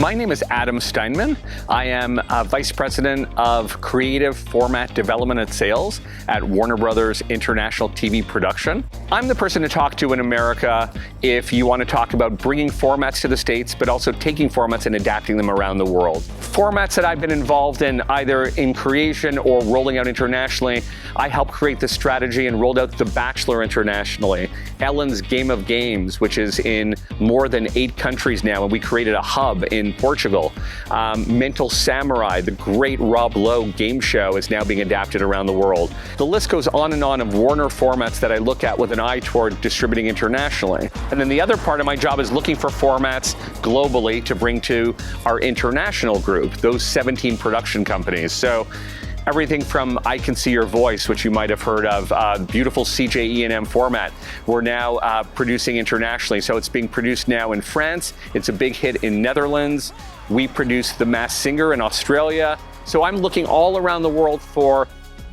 My name is Adam Steinman. I am Vice President of Creative Format Development and Sales at Warner Brothers International TV Production. I'm the person to talk to in America if you want to talk about bringing formats to the States, but also taking formats and adapting them around the world. Formats that I've been involved in, either in creation or rolling out internationally, I helped create the strategy and rolled out The Bachelor internationally, Ellen's Game of Games, which is in more than 8 countries now, and we created a hub in Portugal. Mental Samurai, the great Rob Lowe game show, is now being adapted around the world. The list goes on and on of Warner formats that I look at with an eye toward distributing internationally. And then the other part of my job is looking for formats globally to bring to our international group, those 17 production companies. So everything from I Can See Your Voice, which you might have heard of, beautiful CJE&M format, we're now producing internationally. So it's being produced now in France. It's a big hit in Netherlands. We produce The Masked Singer in Australia. So I'm looking all around the world for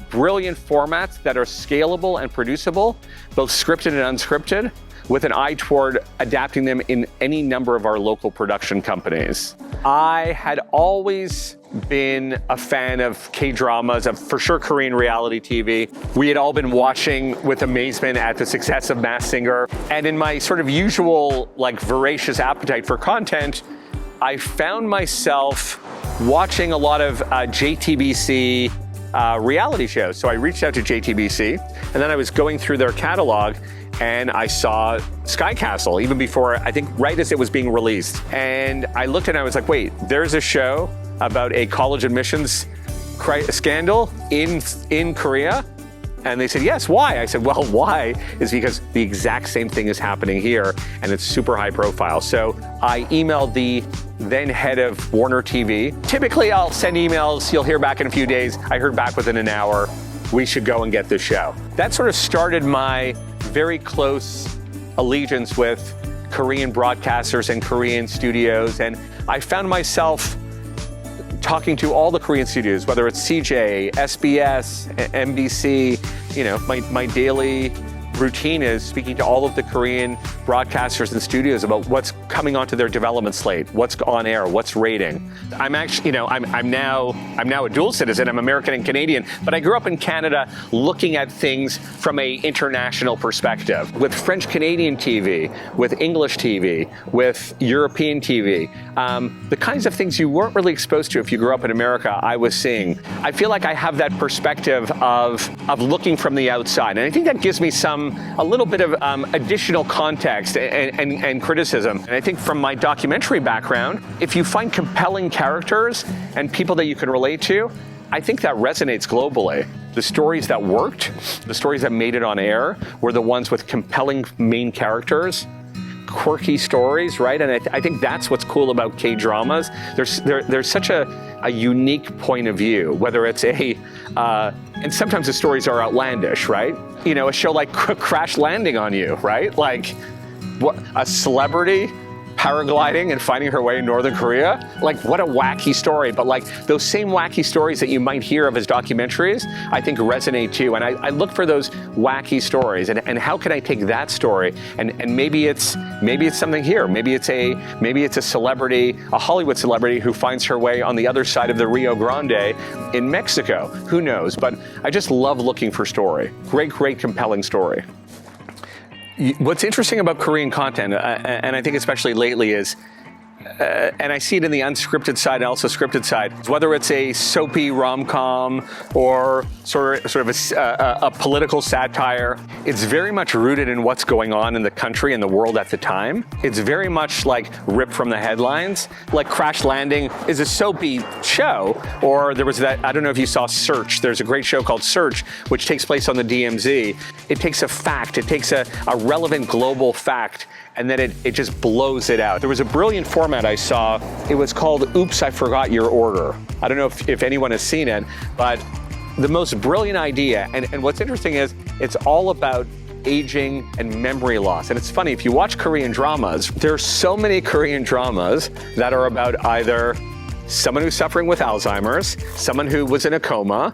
brilliant formats that are scalable and producible, both scripted and unscripted, with an eye toward adapting them in any number of our local production companies. I had always been a fan of Kdramas, of for sure Korean reality TV. We had all been watching with amazement at the success of Masked Singer. And in my sort of usual, voracious appetite for content, I found myself watching a lot of JTBC reality shows. So I reached out to JTBC, and then I was going through their catalog, and I saw Sky Castle, even before, I think right as it was being released. And I looked and I was like, wait, there's a show about a college admissions scandal in Korea? And they said, yes, why? I said, well, why is because the exact same thing is happening here, and it's super high profile. So I emailed the then head of Warner TV. Typically, I'll send emails, you'll hear back in a few days. I heard back within an hour. We should go and get this show. That sort of started my very close allegiance with Korean broadcasters and Korean studios. And I found myself talking to all the Korean studios, whether it's CJ, SBS, NBC. You know, my daily routine is speaking to all of the Korean broadcasters and studios about what's coming onto their development slate, what's on air, what's rating. I'm actually, I'm now a dual citizen. I'm American and Canadian, but I grew up in Canada looking at things from a international perspective, with French Canadian TV, with English TV, with European TV. The kinds of things you weren't really exposed to if you grew up in America, I was seeing. I feel like I have that perspective of looking from the outside, and I think that gives me a little bit of additional context and criticism. And I think from my documentary background, if you find compelling characters and people that you can relate to, I think that resonates globally. The stories that worked, the stories that made it on air, were the ones with compelling main characters, quirky stories, right? And I think that's what's cool about Kdramas. There's such a unique point of view, whether it's and sometimes the stories are outlandish, right? You know, a show like Crash Landing on You, right? Like, what, a celebrity paragliding and finding her way in Northern Korea? Like, what a wacky story. But those same wacky stories that you might hear of as documentaries, I think resonate too. And I look for those wacky stories, and how can I take that story and maybe it's something here. Maybe it's a celebrity, a Hollywood celebrity who finds her way on the other side of the Rio Grande in Mexico. Who knows? But I just love looking for story. Great, compelling story. What's interesting about Korean content, and I think especially lately, is, and I see it in the unscripted side and also scripted side, whether it's a soapy rom-com or sort of a political satire, it's very much rooted in what's going on in the country and the world at the time. It's very much like ripped from the headlines. Like Crash Landing is a soapy show, or there was that, I don't know if you saw Search. There's a great show called Search, which takes place on the DMZ. It takes a fact, it takes a relevant global fact, and then it just blows it out. There was a brilliant format I saw. It was called Oops, I Forgot Your Order. I don't know if anyone has seen it, but the most brilliant idea, and what's interesting is it's all about aging and memory loss. And it's funny, if you watch Korean dramas, there's so many Korean dramas that are about either someone who's suffering with Alzheimer's, someone who was in a coma,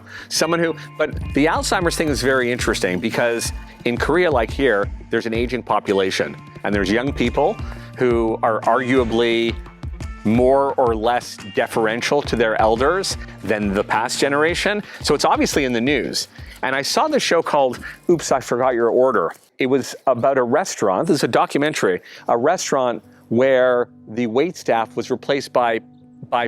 but the Alzheimer's thing is very interesting because in Korea, like here, there's an aging population, and there's young people who are arguably more or less deferential to their elders than the past generation. So it's obviously in the news. And I saw this show called Oops, I Forgot Your Order. It was about a restaurant, this is a documentary, a restaurant where the waitstaff was replaced by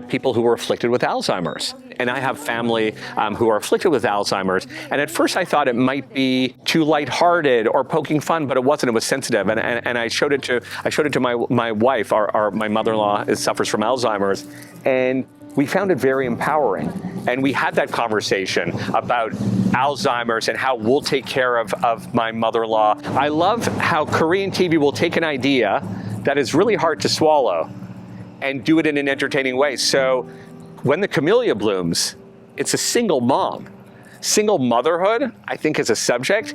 people who were afflicted with Alzheimer's. And I have family who are afflicted with Alzheimer's. And at first I thought it might be too lighthearted or poking fun, but it wasn't. It was sensitive. And I showed it to my wife. My mother-in-law suffers from Alzheimer's. And we found it very empowering. And we had that conversation about Alzheimer's and how we'll take care of my mother-in-law. I love how Korean TV will take an idea that is really hard to swallow and do it in an entertaining way. So when the camellia blooms, it's a single mom. Single motherhood, I think, as a subject,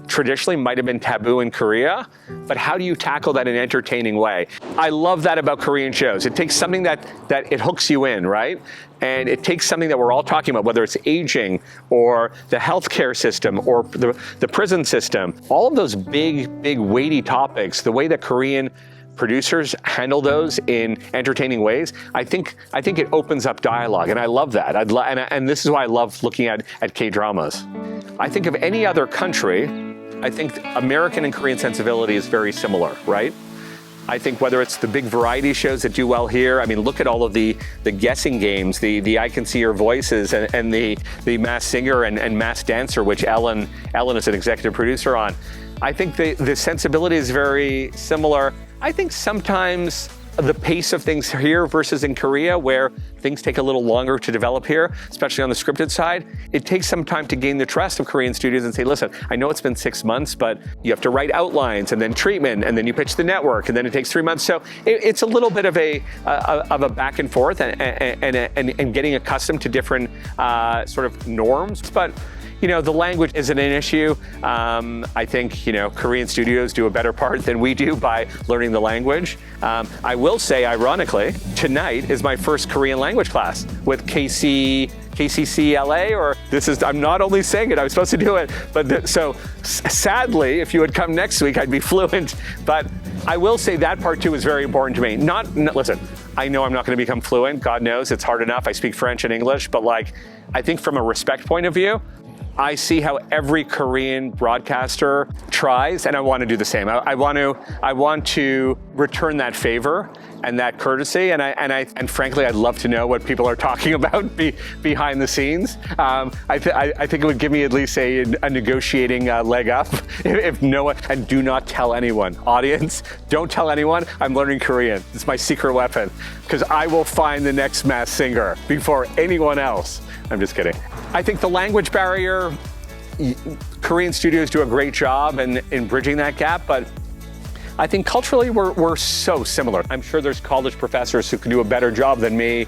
traditionally might have been taboo in Korea, but how do you tackle that in an entertaining way? I love that about Korean shows. It takes something that it hooks you in, right? And it takes something that we're all talking about, whether it's aging or the healthcare system or the prison system, all of those big, weighty topics, the way that Korean producers handle those in entertaining ways, I think it opens up dialogue, and I love that. And this is why I love looking at K-dramas. I think of any other country, I think American and Korean sensibility is very similar, right? I think whether it's the big variety shows that do well here, I mean, look at all of the guessing games, the I Can See Your Voices, and the Masked Singer and Masked Dancer, which Ellen is an executive producer on. I think the sensibility is very similar. I think sometimes the pace of things here versus in Korea, where things take a little longer to develop here, especially on the scripted side, it takes some time to gain the trust of Korean studios and say, listen, I know it's been 6 months, but you have to write outlines and then treatment, and then you pitch the network, and then it takes 3 months. So it's a little bit of a back and forth and getting accustomed to different sort of norms. But you know, the language isn't an issue. I think, you know, Korean studios do a better part than we do by learning the language. I will say, ironically, tonight is my first Korean language class with KCCLA, or I'm not only saying it, I was supposed to do it, but so sadly, if you would come next week, I'd be fluent. But I will say that part too is very important to me. Listen, I know I'm not going to become fluent. God knows it's hard enough. I speak French and English, but like, I think from a respect point of view, I see how every Korean broadcaster tries, and I want to do the same. I want to return that favor and that courtesy, and frankly, I'd love to know what people are talking about behind the scenes. I think it would give me at least a negotiating leg up if no one, and do not tell anyone. Audience, don't tell anyone I'm learning Korean. It's my secret weapon, because I will find the next Masked Singer before anyone else. I'm just kidding. I think the language barrier, Korean studios do a great job in bridging that gap, but I think culturally we're so similar. I'm sure there's college professors who can do a better job than me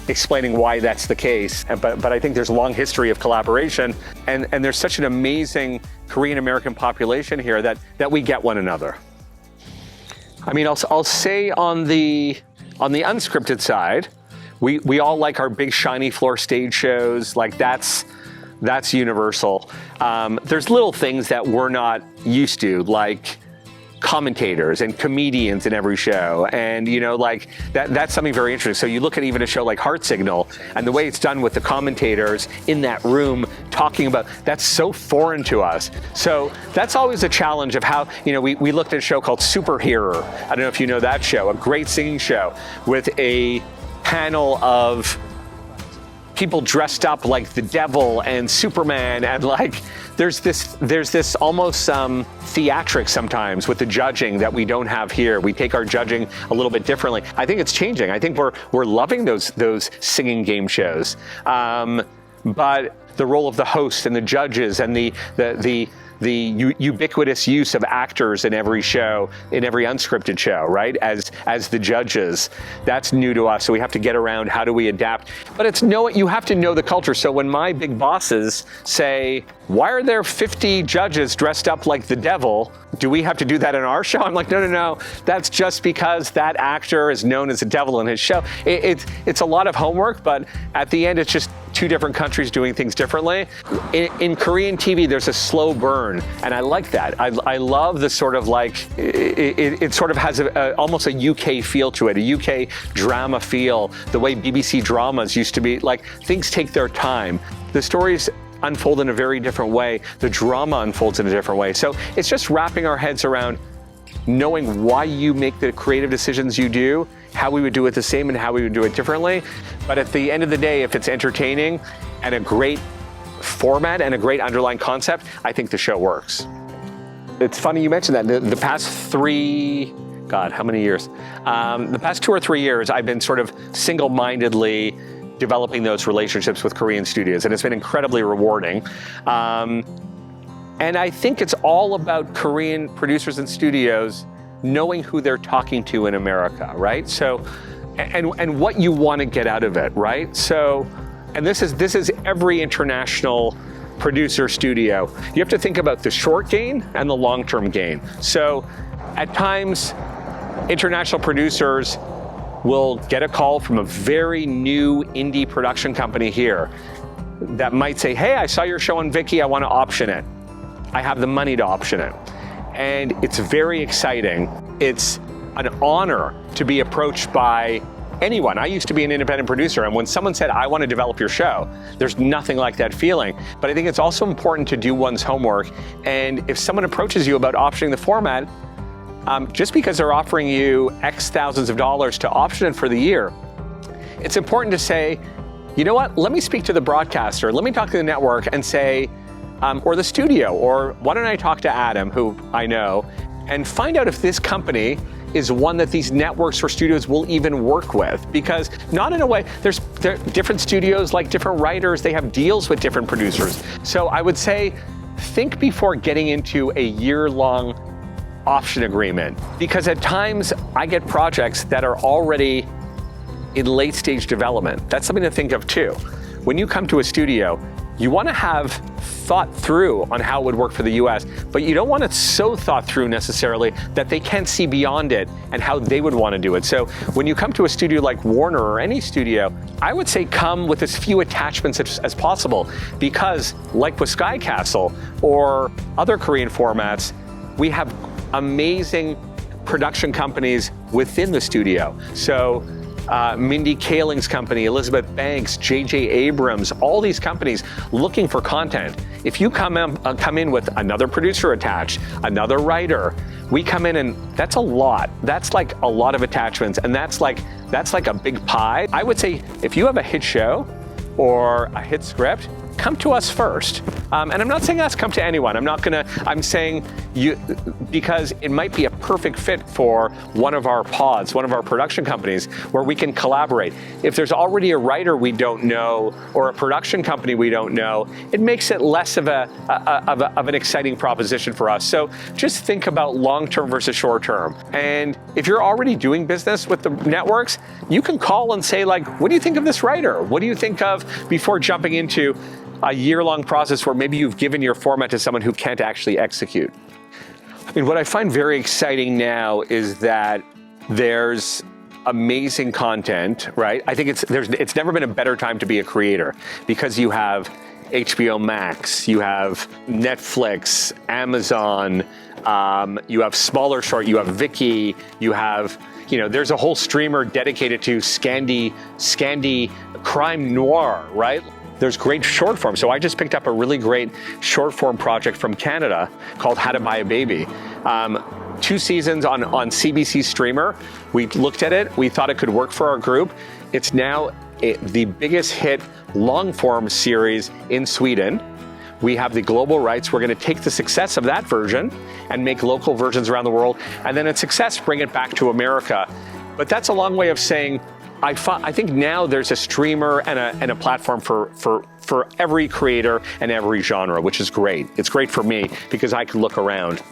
explaining why that's the case, but I think there's a long history of collaboration, and there's such an amazing Korean-American population here that we get one another. I mean, I'll say on the unscripted side, we all like our big shiny floor stage shows. Like that's universal. There's little things that we're not used to, like commentators and comedians in every show, and you know, like that's something very interesting. So you look at even a show like Heart Signal, and the way it's done with the commentators in that room talking about, that's so foreign to us. So that's always a challenge of how, you know, we looked at a show called Superhero. I don't know if you know that show, a great singing show with a panel of people dressed up like the devil and Superman, and like there's this almost theatrics sometimes with the judging that we don't have here. We take our judging a little bit differently. I think it's changing. I think we're loving those singing game shows, but the role of the host and the judges and the ubiquitous use of actors in every show, in every unscripted show, right? As the judges, that's new to us. So we have to get around, how do we adapt? But you have to know the culture. So when my big bosses say, why are there 50 judges dressed up like the devil? Do we have to do that in our show? I'm like, no. That's just because that actor is known as a devil in his show. It's a lot of homework, but at the end, it's just two different countries doing things differently. In Korean TV, there's a slow burn, and I like that. I love the sort of like, it sort of has almost a UK feel to it, a UK drama feel, the way BBC dramas used to be. Like, things take their time. The stories unfold in a very different way. The drama unfolds in a different way. So it's just wrapping our heads around knowing why you make the creative decisions you do, how we would do it the same and how we would do it differently. But at the end of the day, if it's entertaining and a great format and a great underlying concept, I think the show works. It's funny you mentioned that. The past how many years? The past 2 or 3 years, I've been sort of single-mindedly developing those relationships with Korean studios, and it's been incredibly rewarding. And I think it's all about Korean producers and studios knowing who they're talking to in America, right? So, and what you want to get out of it, right? So, and this is every international producer studio. You have to think about the short gain and the long-term gain. So, at times, international producers will get a call from a very new indie production company here that might say, hey, I saw your show on Viki, I want to option it. I have the money to option it. And it's very exciting. It's an honor to be approached by anyone. I used to be an independent producer, and when someone said, I want to develop your show, there's nothing like that feeling. But I think it's also important to do one's homework. And if someone approaches you about optioning the format, just because they're offering you X thousands of dollars to option it for the year, it's important to say, you know what, let me speak to the broadcaster, let me talk to the network and say, or the studio, or why don't I talk to Adam, who I know, and find out if this company is one that these networks or studios will even work with. Because not in a way, there are different studios like different writers, they have deals with different producers. So I would say, think before getting into a year-long option agreement. Because at times, I get projects that are already in late-stage development. That's something to think of too. When you come to a studio, you want to have thought through on how it would work for the US, but you don't want it so thought through necessarily that they can't see beyond it and how they would want to do it. So when you come to a studio like Warner or any studio, I would say come with as few attachments as possible, because like with Sky Castle or other Korean formats, we have amazing production companies within the studio. So Mindy Kaling's company, Elizabeth Banks, J.J. Abrams, all these companies looking for content. If you come in with another producer attached, another writer, we come in and that's a lot. That's like a lot of attachments, and that's like a big pie. I would say if you have a hit show or a hit script, come to us first. And I'm not saying us, come to anyone. I'm saying you, because it might be a perfect fit for one of our pods, one of our production companies, where we can collaborate. If there's already a writer we don't know or a production company we don't know, it makes it less of an exciting proposition for us. So just think about long-term versus short-term. And if you're already doing business with the networks, you can call and say, like, what do you think of this writer? What do you think of, before jumping into a year-long process where maybe you've given your format to someone who can't actually execute. I mean, what I find very exciting now is that there's amazing content, right? I think it's never been a better time to be a creator, because you have HBO Max, you have Netflix, Amazon, you have smaller short, you have Viki, you have, there's a whole streamer dedicated to Scandi crime noir, right? There's great short form. So I just picked up a really great short form project from Canada called How to Buy a Baby. 2 seasons on CBC Streamer. We looked at it, we thought it could work for our group. It's now the biggest hit long form series in Sweden. We have the global rights. We're going to take the success of that version and make local versions around the world. And then at success, bring it back to America. But that's a long way of saying, I think now there's a streamer and a platform for every creator and every genre, which is great. It's great for me because I can look around.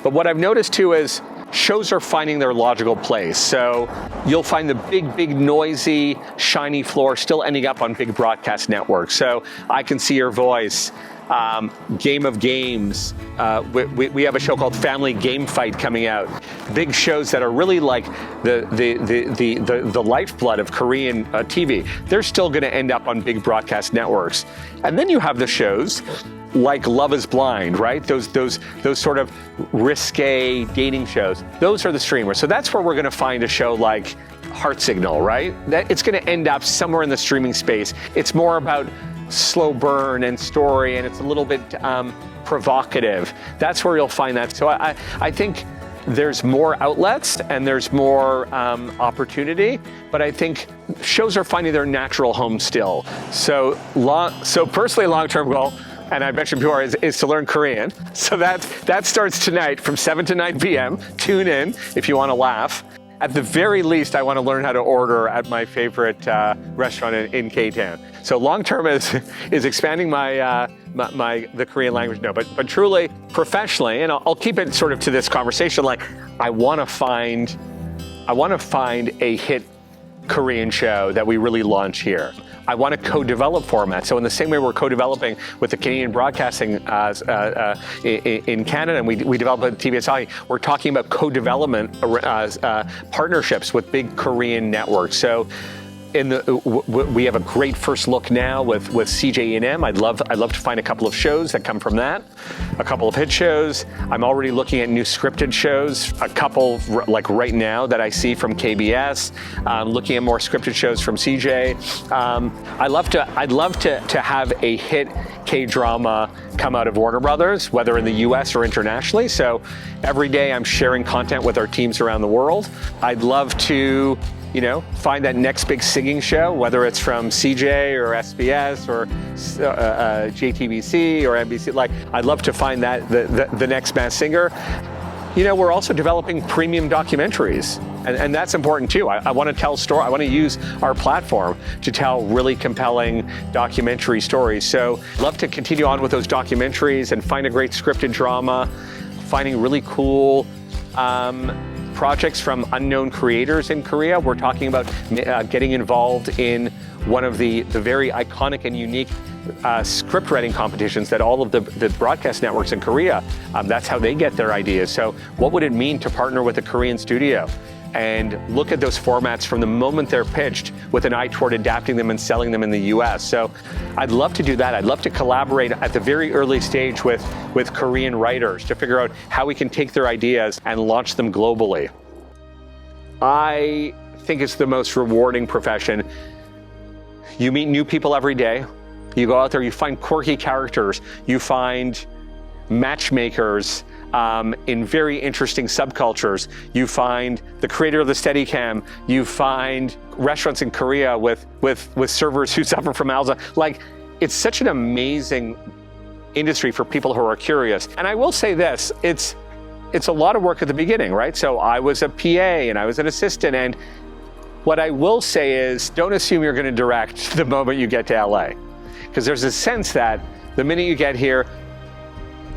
But what I've noticed too is shows are finding their logical place. So you'll find the big, noisy, shiny floor still ending up on big broadcast networks. So I Can See Your Voice, Game of Games. We have a show called Family Game Fight coming out. Big shows that are really like the lifeblood of Korean TV. They're still going to end up on big broadcast networks. And then you have the shows like Love is Blind, right? Those sort of risque dating shows. Those are the streamers. So that's where we're going to find a show like Heart Signal, right? That it's going to end up somewhere in the streaming space. It's more about slow burn and story, and it's a little bit provocative. That's where you'll find that. So I think there's more outlets and there's more opportunity, but I think shows are finding their natural home still. So personally, long-term goal, and I mentioned before, is to learn Korean. So that starts tonight from 7 to 9 p.m. Tune in if you want to laugh. At the very least, I want to learn how to order at my favorite restaurant in K-Town. So long-term is expanding the Korean language. No, but truly, professionally, and I'll keep it sort of to this conversation. Like, I want to find a hit Korean show that we really launch here. I want to co-develop formats. So in the same way we're co-developing with the Canadian Broadcasting in Canada, and we develop at TBSI, we're talking about co-development partnerships with big Korean networks. So we have a great first look now with CJ&M. I'd love to find a couple of shows that come from that, a couple of hit shows. I'm already looking at new scripted shows, a couple like right now that I see from KBS. Looking at more scripted shows from CJ. I'd love to have a hit K-drama come out of Warner Brothers, whether in the US or internationally. So every day I'm sharing content with our teams around the world. I'd love to find that next big singing show, whether it's from CJ or SBS or JTBC or NBC. Like, I'd love to find that the next Masked Singer. We're also developing premium documentaries, and that's important too. I want to tell story. I want to use our platform to tell really compelling documentary stories. So, love to continue on with those documentaries and find a great scripted drama, finding really cool projects from unknown creators in Korea. We're talking about getting involved in one of the very iconic and unique script writing competitions that all of the broadcast networks in Korea, that's how they get their ideas. So what would it mean to partner with a Korean studio and look at those formats from the moment they're pitched with an eye toward adapting them and selling them in the US? So I'd love to do that. I'd love to collaborate at the very early stage with Korean writers to figure out how we can take their ideas and launch them globally. I think it's the most rewarding profession. You meet new people every day. You go out there, you find quirky characters, you find matchmakers in very interesting subcultures. You find the creator of the Steadicam. You find restaurants in Korea with servers who suffer from asthma. Like, it's such an amazing industry for people who are curious. And I will say this, it's a lot of work at the beginning, right? So I was a PA and I was an assistant, and what I will say is, don't assume you're going to direct the moment you get to LA. Because there's a sense that the minute you get here,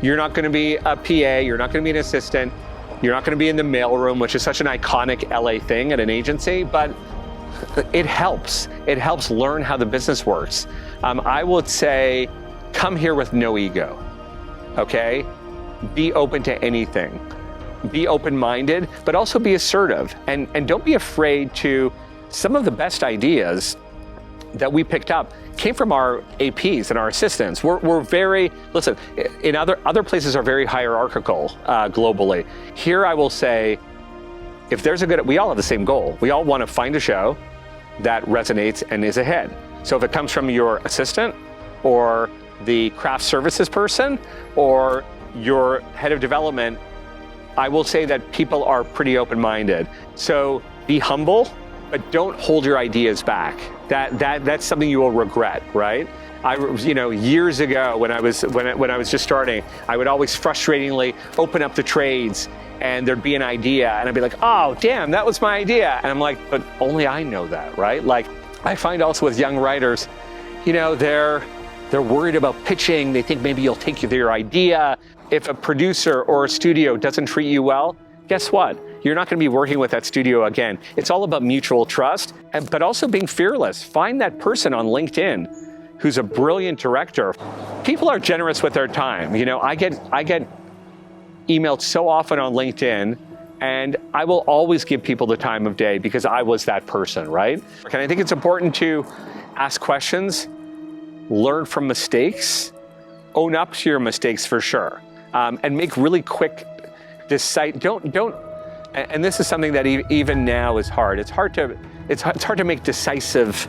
you're not going to be a PA, you're not going to be an assistant, you're not going to be in the mailroom, which is such an iconic LA thing at an agency, but it helps. It helps learn how the business works. I would say, come here with no ego, okay? Be open to anything. Be open-minded, but also be assertive. And don't be afraid to, some of the best ideas that we picked up came from our APs and our assistants. We're very, listen, in other places are very hierarchical globally. Here I will say, if there's we all have the same goal. We all want to find a show that resonates and is a hit. So if it comes from your assistant or the craft services person or your head of development, I will say that people are pretty open-minded. So be humble, but don't hold your ideas back. That's something you will regret, right? Years ago when I was just starting, I would always frustratingly open up the trades and there'd be an idea and I'd be like, oh, damn, that was my idea. And I'm like, but only I know that, right? Like, I find also with young writers, they're worried about pitching. They think maybe you'll take their idea. If a producer or a studio doesn't treat you well, guess what? You're not going to be working with that studio again. It's all about mutual trust, but also being fearless. Find that person on LinkedIn who's a brilliant director. People are generous with their time. You know, I get emailed so often on LinkedIn, and I will always give people the time of day because I was that person, right? And I think it's important to ask questions, learn from mistakes, own up to your mistakes for sure, and make really quick and this is something that even now is hard. It's hard to make decisive,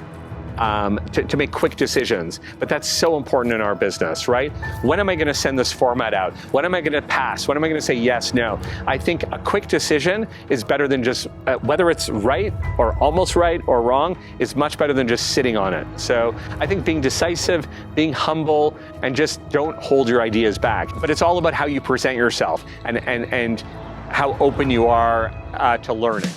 to make quick decisions, but that's so important in our business, right? When am I going to send this format out? When am I going to pass? When am I going to say yes, no? I think a quick decision is better than just, whether it's right or almost right or wrong, is much better than just sitting on it. So I think being decisive, being humble, and just don't hold your ideas back. But it's all about how you present yourself and how open you are to learning.